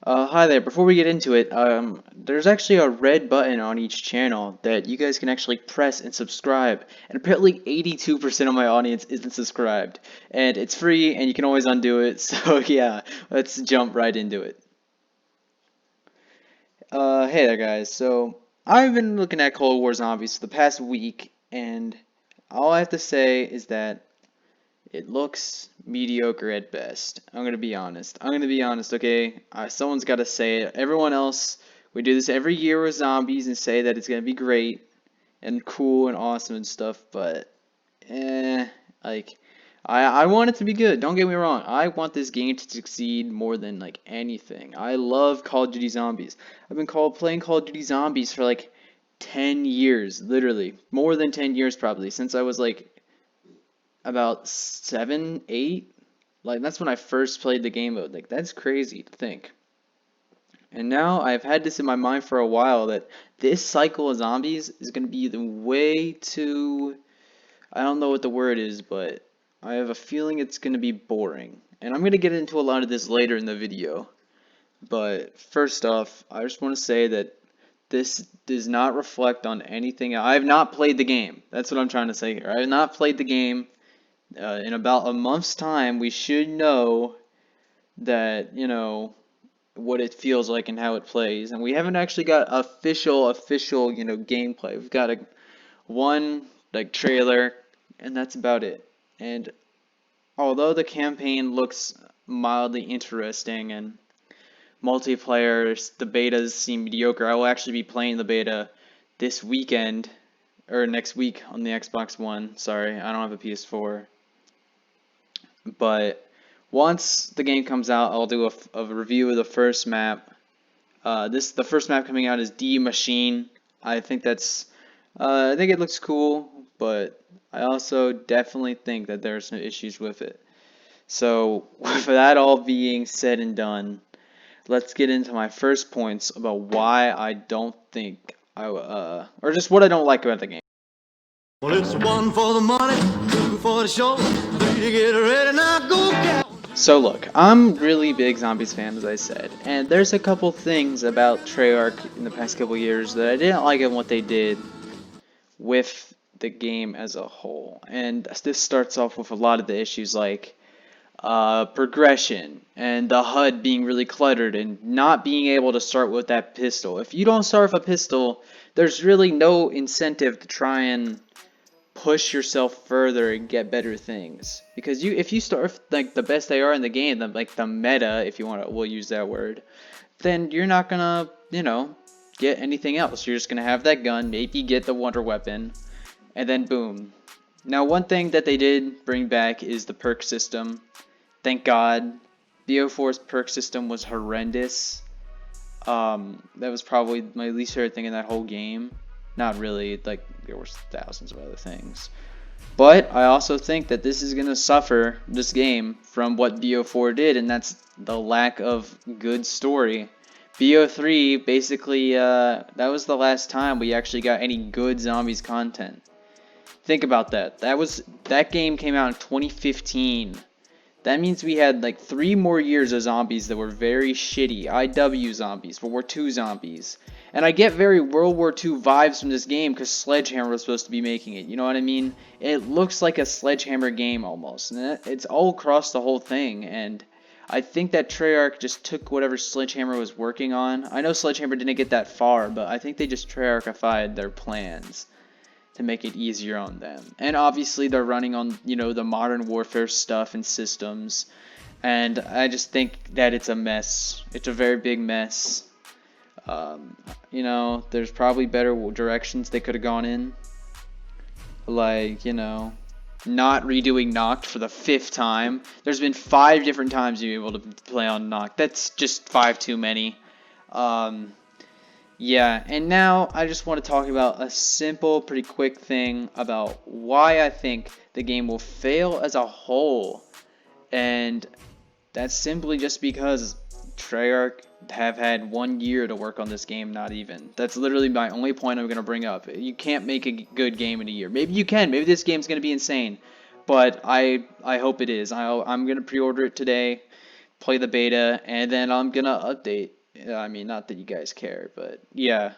Hi there. Before we get into it, there's actually a red button on each channel that you guys can actually press and subscribe. And apparently 82% of my audience isn't subscribed. And it's free and you can always undo it. So yeah, let's jump right into it. Hey there guys. So I've been looking at Cold War Zombies for the past week, and all I have to say is that it looks mediocre at best. I'm gonna be honest. Okay? Someone's gotta say it. Everyone else, we do this every year with zombies and say that it's gonna be great and cool and awesome and stuff, but like I want it to be good. Don't get me wrong. I want this game to succeed more than like anything. I love Call of Duty Zombies. I've been playing Call of Duty Zombies for like 10 years, literally. More than 10 years probably, since I was like about 7, 8. Like that's when I first played the game mode. Like that's crazy to think. And now I've had this in my mind for a while that this cycle of zombies is going to be the way too, I don't know what the word is, but I have a feeling it's going to be boring. And I'm going to get into a lot of this later in the video. But first off, I just want to say that this does not reflect on anything. I have not played the game. That's what I'm trying to say here. I have not played the game. In about a month's time, we should know that, what it feels like and how it plays. And we haven't actually got official, gameplay. We've got one, like, trailer, and that's about it. And although the campaign looks mildly interesting and multiplayer, the betas seem mediocre, I will actually be playing the beta this weekend, or next week on the Xbox One. Sorry, I don't have a PS4. But once the game comes out, I'll do a review of the first map. The first map coming out is D Machine. I think I think it looks cool, but I also definitely think that there are some issues with it. So with that all being said and done, let's get into my first points about why I don't think or just what I don't like about the game. Well, it's one for the money, two for the show. Three to get ready, now go count. So look, I'm really big Zombies fan, as I said, and there's a couple things about Treyarch in the past couple years that I didn't like in what they did with the game as a whole. And this starts off with a lot of the issues like progression and the HUD being really cluttered and not being able to start with that pistol. If you don't start with a pistol, there's really no incentive to try and push yourself further and get better things, because if you start with like the best they are in the game, like the meta, if you want to, we'll use that word, then you're not gonna get anything else. You're just gonna have that gun, maybe get the wonder weapon, and then boom. Now one thing that they did bring back is the perk system. Thank God. BO4's perk system was horrendous. That was probably my least favorite thing in that whole game. Not really, like, there were thousands of other things. But I also think that this is going to suffer, this game, from what BO4 did, and that's the lack of good story. BO3, basically, that was the last time we actually got any good zombies content. Think about that. That game came out in 2015. That means we had like 3 more years of zombies that were very shitty. IW zombies, World War II zombies. And I get very World War II vibes from this game because Sledgehammer was supposed to be making it. You know what I mean? It looks like a Sledgehammer game almost. And it's all across the whole thing. And I think that Treyarch just took whatever Sledgehammer was working on. I know Sledgehammer didn't get that far, but I think they just Treyarchified their plans to make it easier on them. And obviously they're running on, the modern warfare stuff and systems. And I just think that it's a mess. It's a very big mess. There's probably better directions they could have gone in. Like, not redoing Knocked for the 5th time. There's been 5 different times you're able to play on Knocked. That's just 5 too many. Yeah, and now I just want to talk about a simple, pretty quick thing about why I think the game will fail as a whole. And that's simply just because Treyarch have had 1 year to work on this game, not even. That's literally my only point I'm going to bring up. You can't make a good game in a year. Maybe you can. Maybe this game's going to be insane. But I hope it is. I'm going to pre-order it today, play the beta, and then I'm going to update I mean, not that you guys care, but yeah.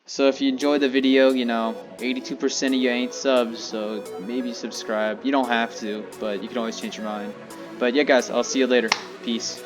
So if you enjoyed the video, 82% of you ain't subs, so maybe subscribe. You don't have to, but you can always change your mind. But yeah, guys, I'll see you later. Peace.